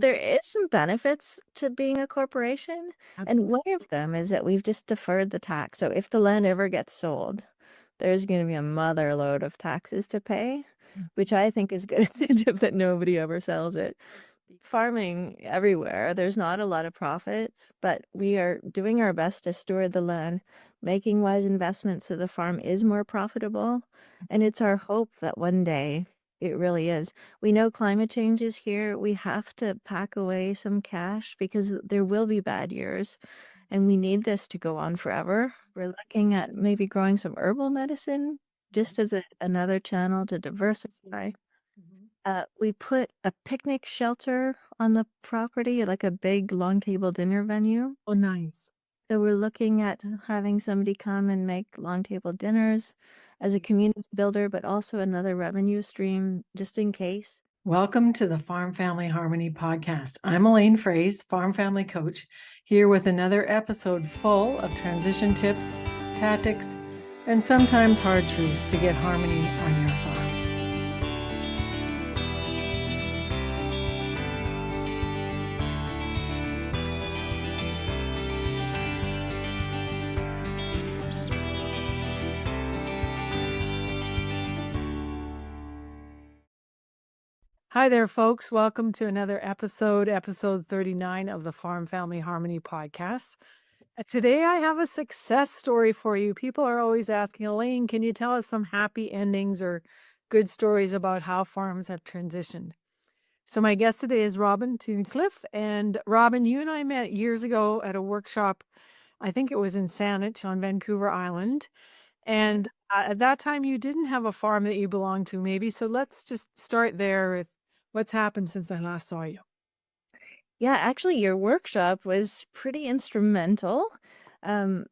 There is some benefits to being a corporation, and one of them is that we've just deferred the tax. So if the land ever gets sold, there's going to be a mother load of taxes to pay, which I think is good incentive that nobody ever sells it. Farming everywhere, there's not a lot of profits, but we are doing our best to steward the land, making wise investments so the farm is more profitable. And it's our hope that one day it really is. We know climate change is here. We have to pack away some cash because there will be bad years, and we need this to go on forever. We're looking at maybe growing some herbal medicine just as another channel to diversify. We put a picnic shelter on the property, like a big long table dinner venue. Oh, nice. So we're looking at having somebody come and make long table dinners as a community builder, but also another revenue stream just in case. Welcome to the Farm Family Harmony podcast. I'm Elaine Froese, Farm Family Coach, here with another episode full of transition tips, tactics, and sometimes hard truths to get harmony on your farm. Hi there, folks. Welcome to another episode 39 of the Farm Family Harmony podcast. Today, I have a success story for you. People are always asking, Elaine, can you tell us some happy endings or good stories about how farms have transitioned? So my guest today is Robin Tunnicliffe. And Robin, you and I met years ago at a workshop. I think it was in Saanich on Vancouver Island. And at that time, you didn't have a farm that you belonged to, maybe. So let's just start there with what's happened since I last saw you. Yeah, actually, your workshop was pretty instrumental. I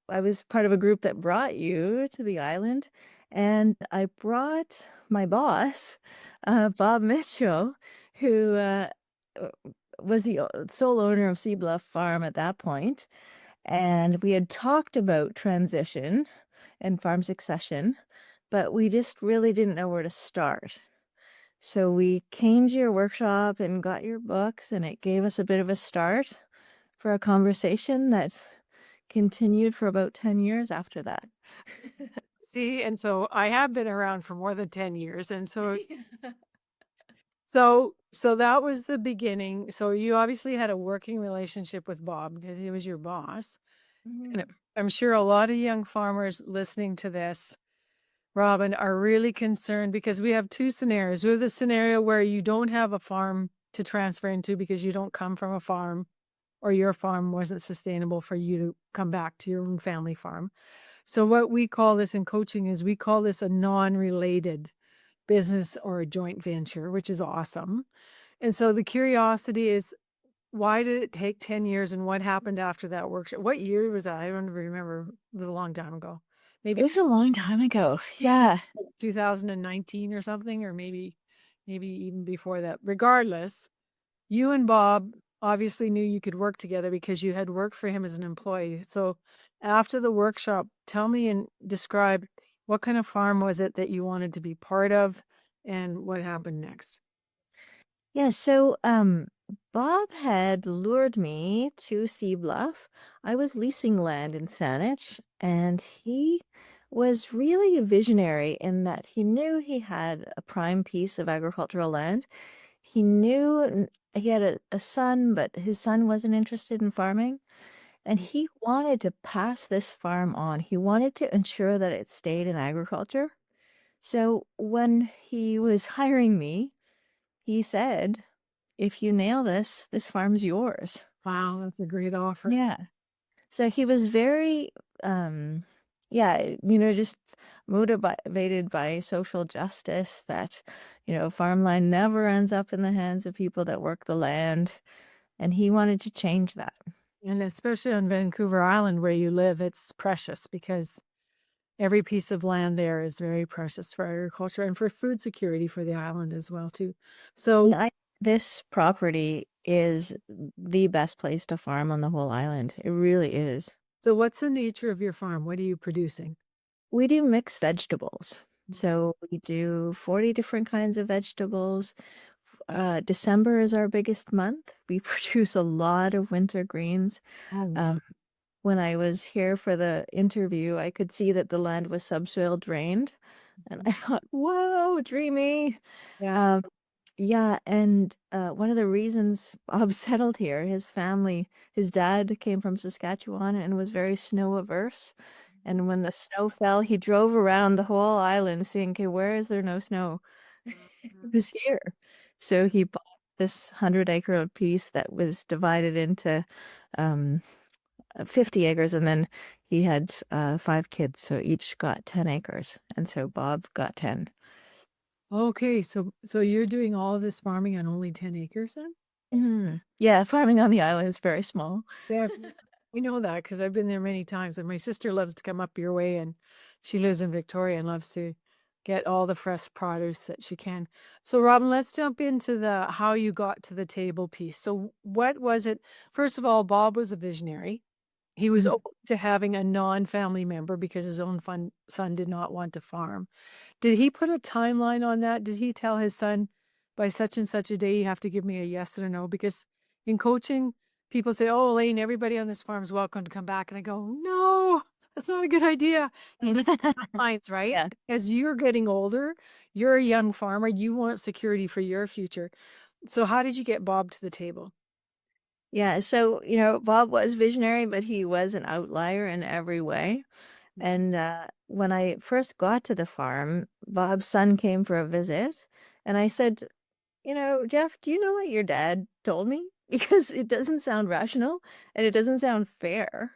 was part of a group that brought you to the island, and I brought my boss, Bob Mitchell, who was the sole owner of Sea Bluff Farm at that point. And we had talked about transition and farm succession, but we just really didn't know where to start. So we came to your workshop and got your books, and it gave us a bit of a start for a conversation that continued for about 10 years after that. See, and so I have been around for more than 10 years. And so that was the beginning. So you obviously had a working relationship with Bob because he was your boss. And I'm sure a lot of young farmers listening to this, Robin, are really concerned because we have two scenarios. We have the scenario where you don't have a farm to transfer into because you don't come from a farm or your farm wasn't sustainable for you to come back to your own family farm. So what we call this in coaching is we call this a non-related business or a joint venture, which is awesome. And so the curiosity is, why did it take 10 years and what happened after that workshop? What year was that? I don't remember. It was a long time ago. It was a long time ago. Yeah. 2019 or something, or maybe even before that. Regardless, you and Bob obviously knew you could work together because you had worked for him as an employee. So after the workshop, tell me and describe what kind of farm was it that you wanted to be part of and what happened next. Yeah, so Bob had lured me to Sea Bluff. I was leasing land in Saanich, and he was really a visionary in that he knew he had a prime piece of agricultural land. He knew he had a son, but his son wasn't interested in farming, and he wanted to pass this farm on. He wanted to ensure that it stayed in agriculture. So when he was hiring me, he said, if you nail this, this farm's yours. Wow, that's a great offer. Yeah. So he was very, just motivated by social justice that, farmland never ends up in the hands of people that work the land. And he wanted to change that. And especially on Vancouver Island where you live, it's precious because every piece of land there is very precious for agriculture and for food security for the island as well, too. So this property is the best place to farm on the whole island. It really is. So what's the nature of your farm? What are you producing? We do mixed vegetables. So we do 40 different kinds of vegetables. December is our biggest month. We produce a lot of winter greens. Oh, Um, when I was here for the interview, I could see that the land was subsoil drained, and I thought, "Whoa, dreamy." yeah. Um, yeah, and one of the reasons Bob settled here, his family, his dad came from Saskatchewan and was very snow averse. And when the snow fell, he drove around the whole island seeing, okay, where is there no snow? Who's here? So he bought this 100-acre piece that was divided into um, 50 acres, and then he had 5 kids, so each got 10 acres. And so Bob got 10. Okay, so you're doing all of this farming on only 10 acres then? Yeah, farming on the island is very small. Yeah, we know that because I've been there many times, and my sister loves to come up your way, and she lives in Victoria and loves to get all the fresh produce that she can. So, Robin, let's jump into the how you got to the table piece. So, what was it? First of all, Bob was a visionary. He was Mhm. open to having a non-family member because his own son did not want to farm. Did he put a timeline on that? Did he tell his son, by such and such a day, you have to give me a yes or no? Because in coaching, people say, "Oh, Elaine, everybody on this farm is welcome to come back." And I go, "No, that's not a good idea." Timelines, right? Yeah. As you're getting older, you're a young farmer, you want security for your future. So how did you get Bob to the table? Yeah, so, Bob was visionary, but he was an outlier in every way. And when I first got to the farm, Bob's son came for a visit, and I said, Jeff, do you know what your dad told me? Because it doesn't sound rational and it doesn't sound fair.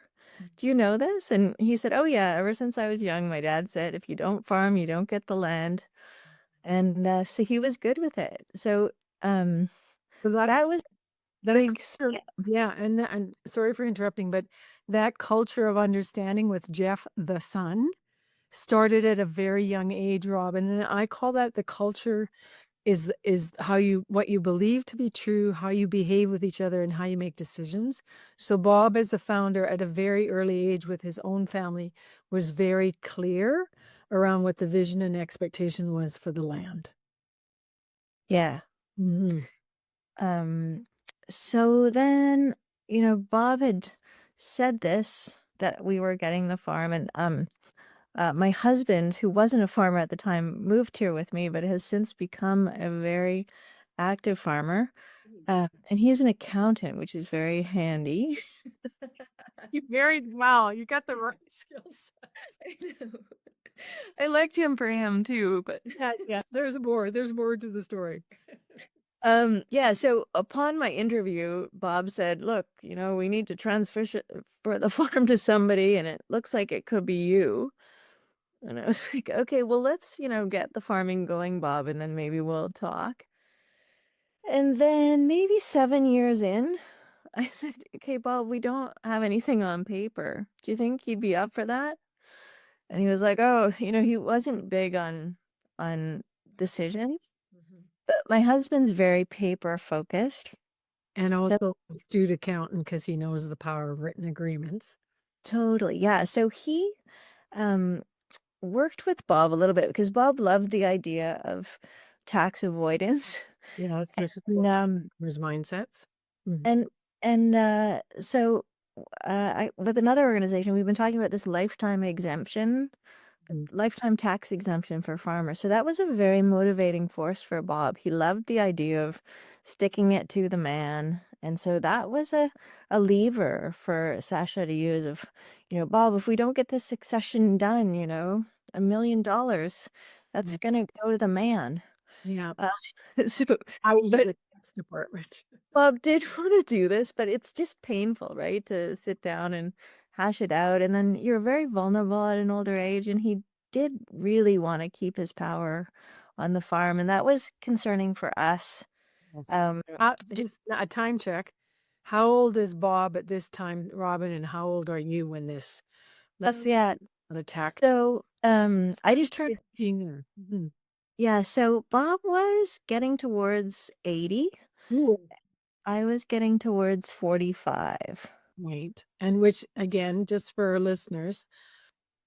Do you know this? And he said, oh, yeah, ever since I was young, my dad said, if you don't farm, you don't get the land. And so he was good with it. So um, So that that was a that big culture, yeah, and sorry for interrupting, but that culture of understanding with Jeff the son started at a very young age, Robin, and I call that the culture is how you what you believe to be true, how you behave with each other, and how you make decisions. So Bob, as a founder at a very early age with his own family, was very clear around what the vision and expectation was for the land. yeah. Mhm. Um, so then, Bob had said this, that we were getting the farm, and my husband, who wasn't a farmer at the time, moved here with me, but has since become a very active farmer. And he's an accountant, which is very handy. You married well. You got the right skills. I know. I liked him for him too, but Yeah, yeah. There's more. There's more to the story. yeah, so upon my interview, Bob said, "Look, we need to transfer for the farm to somebody, and it looks like it could be you." And I was like, "Okay, well, let's, get the farming going, Bob, and then maybe we'll talk." And then maybe 7 years in, I said, "Okay, Bob, we don't have anything on paper. Do you think he'd be up for that?" And he was like, "Oh, he wasn't big on decisions, Mhm. but my husband's very paper focused." And So also astute accountant because he knows the power of written agreements. totally, yeah. So he um worked with Bob a little bit because Bob loved the idea of tax avoidance. Yes, this is And what his mindsets. Mhm. and so I with another organization, we've been talking about this Mhm. lifetime tax exemption for farmers. So that was a very motivating force for Bob. He loved the idea of sticking it to the man. And so that was a lever for Sasha to use of, Bob, if we don't get this succession done, $1 million, that's Yeah. going to go to the man. Yeah. Uh, so, How you but the tax department. Bob did want to do this, but it's just painful, right? To sit down and hash it out. And then you're very vulnerable at an older age. And he did really want to keep his power on the farm. And that was concerning for us. Yes. Um, Just a time check. How old is Bob at this time, Robin, and how old are you when this that's, yeah. attack? So I just turned, 15 or mhm. yeah. So Bob was getting towards 80. Ooh. I was getting towards 45. Right. And which again, just for our listeners,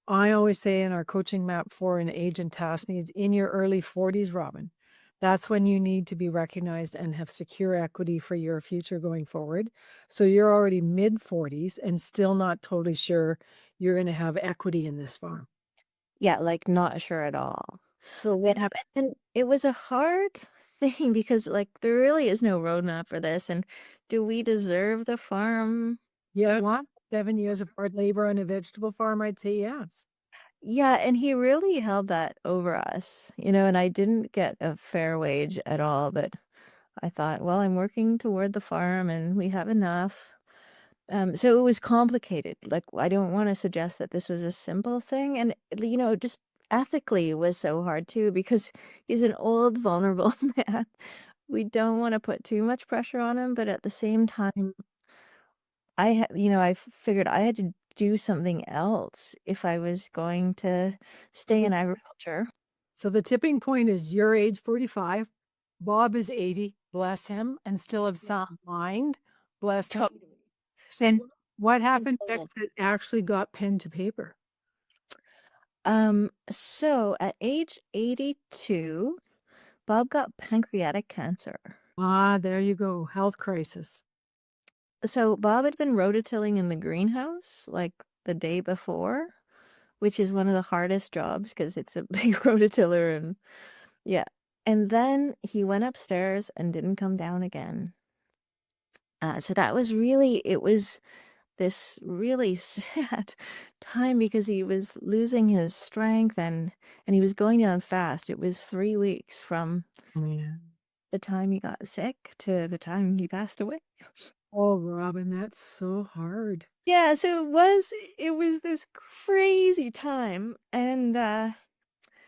I always say in our coaching map for an age and task needs in your early 40s, Robin. That's when you need to be recognized and have secure equity for your future going forward. So you're already mid-40s and still not totally sure you're gonna have equity in this farm. Yeah, like, not sure at all. So And what happened? and it was a hard thing because, like, there really is no roadmap for this, and do we deserve the farm? Yes, What? 7 years of hard labor on a vegetable farm, I'd say yes. Yeah, and he really held that over us, and I didn't get a fair wage at all, but I thought, well, I'm working toward the farm and we have enough. So it was complicated. Like, I don't want to suggest that this was a simple thing. And, just ethically it was so hard too, because he's an old, vulnerable man. We don't want to put too much pressure on him, but at the same time, I figured I had to do something else if I was going to stay in agriculture. So the tipping point is your age 45, Bob is 80, bless him, and still of sound mind, bless him. Totally. And what And happened total. next that actually got pen to paper? So at age 82, Bob got pancreatic cancer. Ah, there you go, health crisis. So Bob had been rototilling in the greenhouse like the day before, which is one of the hardest jobs because it's a big rototiller and yeah. And then he went upstairs and didn't come down again. So that was it was this really sad time because he was losing his strength and he was going down fast. It was 3 weeks from Yeah. the time he got sick to the time he passed away. Oh, Robin, that's so hard. Yeah, so it was this crazy time and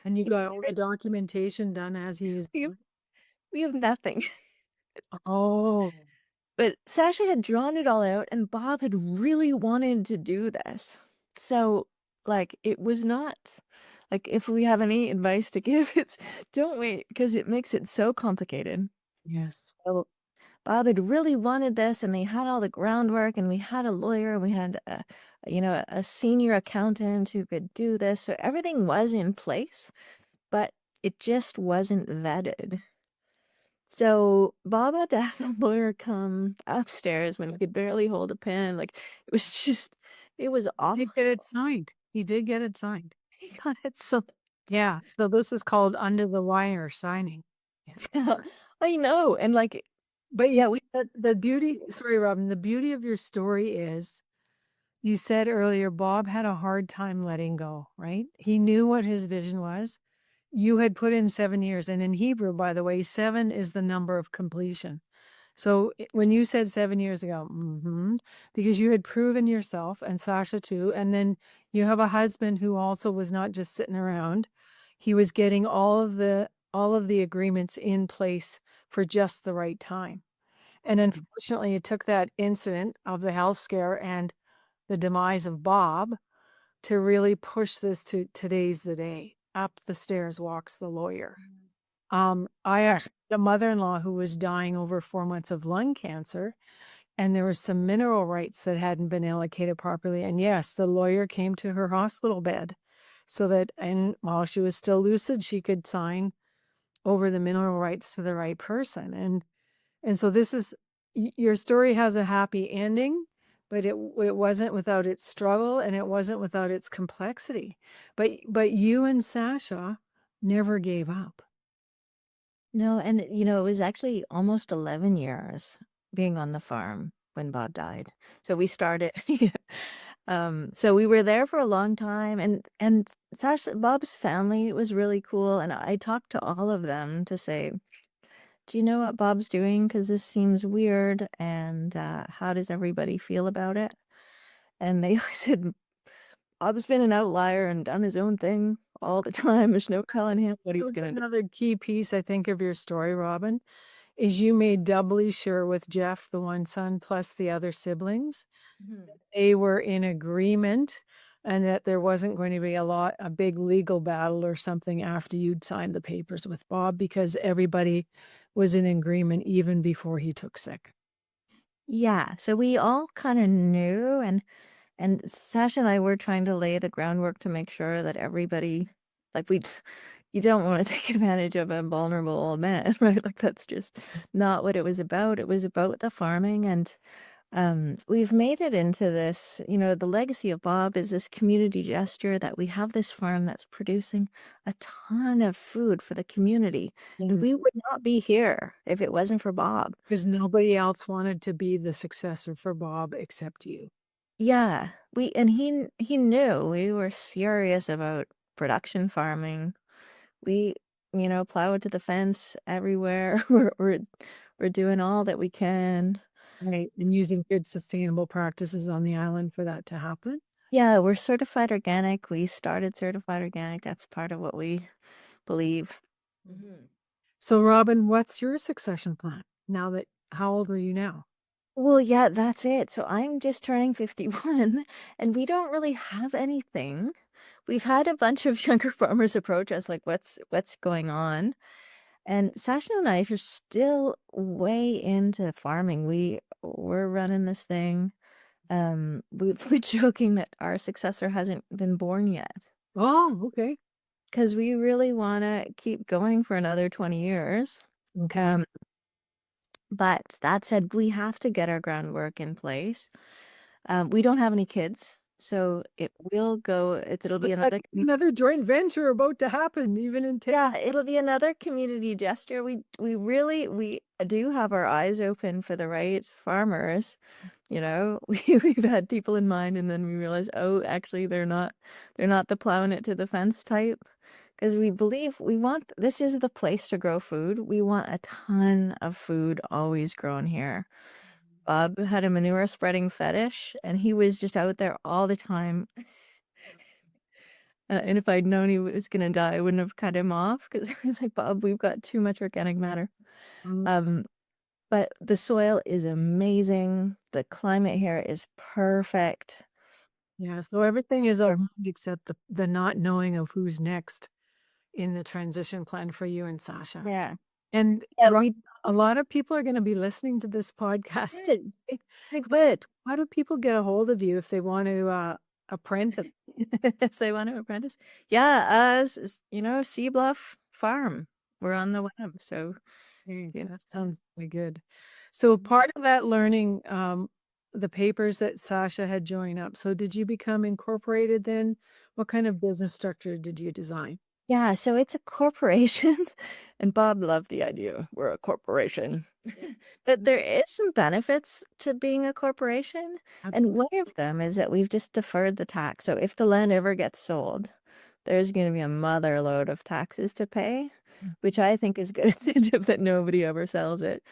And you got all the documentation done as he is. we have, we have nothing. Oh, But Sasha had drawn it all out and Bob had really wanted to do this. So like it was not like if we have any advice to give, it's don't wait because it makes it so complicated. yes. So Bob had really wanted this and they had all the groundwork and we had a lawyer, we had a senior accountant who could do this. So everything was in place, but it just wasn't vetted. So Bob had to have the lawyer come upstairs when he could barely hold a pen. Like it was He awful. did get it signed. He did get it signed. He got it so Yeah. So this is called under the wire signing. Yeah. I know. And like, But yeah, we the beauty, sorry, Robin, the beauty of your story is you said earlier Bob had a hard time letting go, right? He knew what his vision was. You had put in 7 years. And in Hebrew, by the way, 7 is the number of completion. So when you said 7 years ago, because you had proven yourself and Sasha too, and then you have a husband who also was not just sitting around. He was getting all of the agreements in place for just the right time. And unfortunately, it took that incident of the health scare and the demise of Bob to really push this to today's the day. Up the stairs walks the lawyer. I actually had a mother-in-law who was dying over 4 months of lung cancer, and there was some mineral rights that hadn't been allocated properly. And yes, the lawyer came to her hospital bed so that, and while she was still lucid, she could sign over the mineral rights to the right person. And so this is your story has a happy ending, but it wasn't without its struggle and it wasn't without its complexity. But you and Sasha never gave up. no, and it was actually almost 11 years being on the farm when Bob died. So we started so we were there for a long time and Sasha Bob's family was really cool and I talked to all of them to say, "Do you know what Bob's doing? Because this seems weird and how does everybody feel about it?" And they always said, "Bob's been an outlier and done his own thing all the time. There's no telling him what That he's was gonna do." another key piece, I think, of your story, Robin, is you made doubly sure with Jeff, the one son, plus the other siblings, Mhm. they were in agreement and that there wasn't going to be a big legal battle or something after you'd signed the papers with Bob because everybody was in agreement even before he took sick. Yeah, so we all kind of knew and Sasha and I were trying to lay the groundwork to make sure that everybody like we'd you don't want to take advantage of a vulnerable old man, right? Like that's just not what it was about. It was about the farming, and we've made it into this, the legacy of Bob is this community gesture that we have this farm that's producing a ton of food for the community. And we would not be here if it wasn't for Bob. Because nobody else wanted to be the successor for Bob except you. Yeah, he knew we were serious about production farming. We, plow to the fence everywhere. We're doing all that we can. Right, and using good sustainable practices on the island for that to happen. Yeah, we're certified organic. We started certified organic. That's part of what we believe. So, Robin, what's your succession plan now that how old are you now? Well, yeah, that's it. So I'm just turning 51 and we don't really have anything. We've had a bunch of younger farmers approach us like what's going on? And Sasha and I are still way into farming. We're running this thing. We're joking that our successor hasn't been born yet Oh, okay. because we really want to keep going for another 20 years. Okay. But that said, we have to get our groundwork in place. We don't have any kids, so it'll be Another joint venture about to happen, even in yeah, it'll be another community gesture. We do have our eyes open for the right farmers. We've had people in mind, and then we realize, oh, actually, they're not the plowing it to the fence type. Because we believe this is the place to grow food. We want a ton of food always grown here. Bob had a manure spreading fetish, and he was just out there all the time. And if I'd known he was gonna die, I wouldn't have cut him off because I was like, Bob, we've got too much organic matter. But the soil is amazing. The climate here is perfect. Yeah, so everything is all except the not knowing of who's next in the transition plan for you and Sasha. Yeah. And Yeah, a lot of people are going to be listening to this podcast. good. How do people get a hold of you if they want to apprentice? If they want to apprentice. Yeah, Sea Bluff Farm. We're on the web, so That sounds really good. So part of that learning, the papers that Sasha had joined up. So did you become incorporated then? What kind of business structure did you design? yeah, so it's a corporation, and Bob loved the idea. We're a corporation. But there is some benefits to being a corporation, and one of them is that we've just deferred the tax. So if the land ever gets sold, there's going to be a mother load of taxes to pay, which I think is good incentive that nobody ever sells it,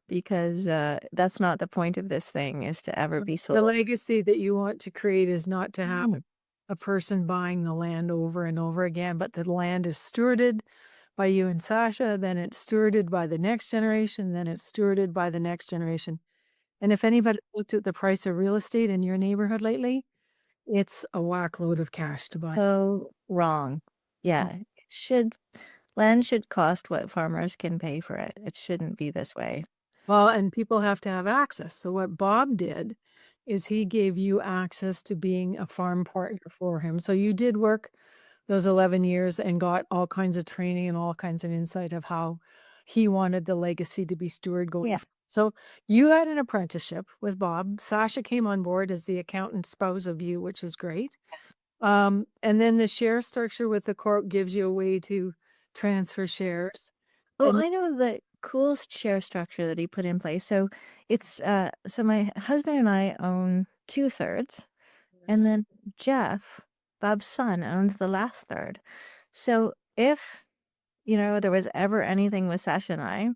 because that's not the point of this thing, is to ever be The sold. legacy that you want to create is not to have a person buying the land over and over again, but the land is stewarded by you and Sasha, then it's stewarded by the next generation, then it's stewarded by the next generation. And if anybody looked at the price of real estate in your neighborhood lately, it's a whack load of cash to buy. So wrong. Yeah, land should cost what farmers can pay for it. It shouldn't be this way. Well, and people have to have access. So what Bob did is he gave you access to being a farm partner for him. So you did work those 11 years and got all kinds of training and all kinds of insight of how he wanted the legacy to be steward going. Yeah. So you had an apprenticeship with Bob. Sasha came on board as the accountant spouse of you, which is great. And then the share structure with the corp gives you a way to transfer shares. Well, I know the cool share structure that he put in place. So so my husband and I own 2/3, and then Jeff, Bob's son, owns the last third. So if, there was ever anything with Sasha and I,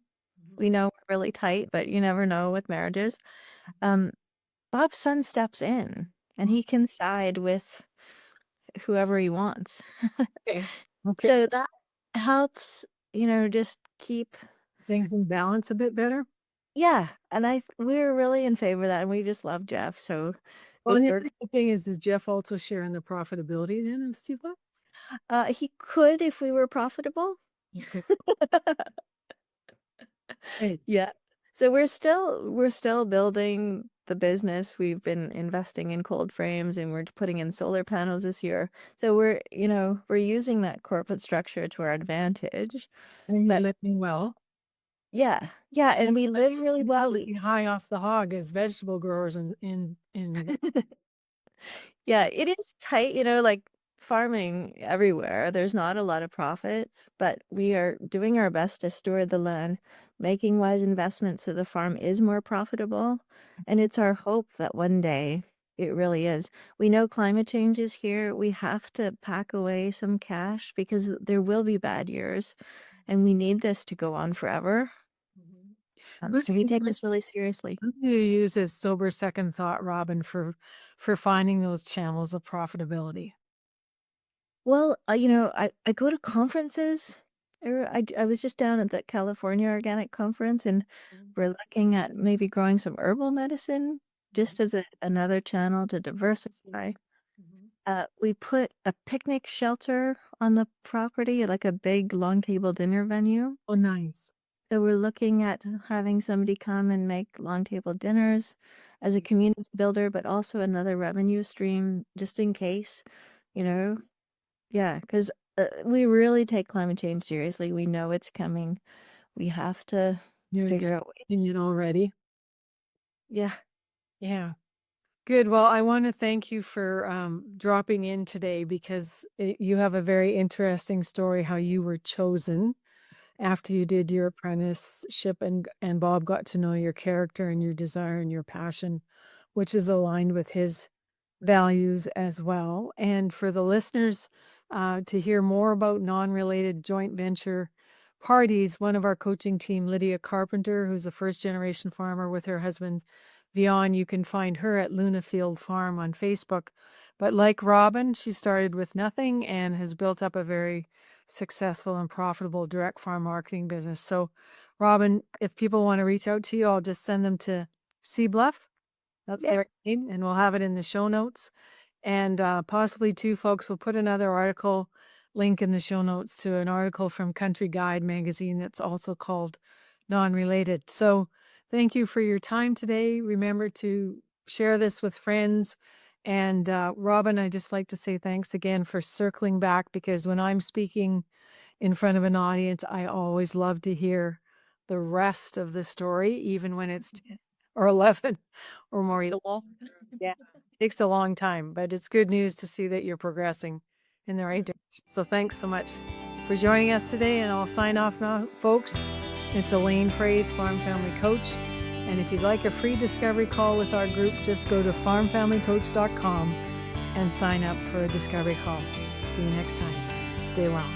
we know we're really tight, but you never know with marriages. Bob's son steps in and he can side with whoever he wants. Okay. So that helps, just keep Things in balance a bit better. yeah, and we're really in favor of that, and we just love Jeff, so Well, and the other thing is Jeff also sharing the profitability then of Sea Bluff? he could if we were profitable. Hey. Yeah. So we're still building the business. We've been investing in cold frames and we're putting in solar panels this year. So we're using that corporate structure to our advantage. And you're But living well. yeah, and we live really well. Living high off the hog as vegetable growers in Yeah, it is tight, like farming everywhere. There's not a lot of profits, but we are doing our best to steward the land, making wise investments so the farm is more profitable. And it's our hope that one day it really is. We know climate change is here. We have to pack away some cash because there will be bad years, and we need this to go on forever. Who So do we you take use this really seriously. who do you use as sober second thought, Robin, for finding those channels of profitability? Well, I go to conferences. I was just down at the California Organic Conference, and we're looking at maybe growing some herbal medicine just as another channel to diversify. We put a picnic shelter on the property, like a big long table dinner venue. Oh, nice. So we're looking at having somebody come and make long table dinners as a community builder, but also another revenue stream just in case, you know. Yeah, because we really take climate change seriously. We know it's coming. We have to You're figure out. experiencing it already. Yeah. Yeah. Good. Well, I want to thank you for dropping in today because you have a very interesting story how you were chosen after you did your apprenticeship and Bob got to know your character and your desire and your passion, which is aligned with his values as well. And for the listeners to hear more about non-related joint venture parties, one of our coaching team, Lydia Carpenter, who's a first-generation farmer with her husband, Vion, you can find her at Lunafield Farm on Facebook. But like Robin, she started with nothing and has built up a very successful and profitable direct farm marketing business. So, Robin, if people want to reach out to you, I'll just send them to Sea Bluff. That's Yeah. their name, and we'll have it in the show notes. And possibly too, folks, we'll put another article link in the show notes to an article from Country Guide magazine that's also called Non-Related. So thank you for your time today. Remember to share this with friends. And Robin, I just like to say thanks again for circling back, because when I'm speaking in front of an audience, I always love to hear the rest of the story, even when it's 10 or 11 or more. Yeah, takes a long time, but it's good news to see that you're progressing in the right direction. So thanks so much for joining us today, and I'll sign off now, folks. It's Elaine Froese, Farm Family Coach. And if you'd like a free discovery call with our group, just go to farmfamilycoach.com and sign up for a discovery call. See you next time. Stay well.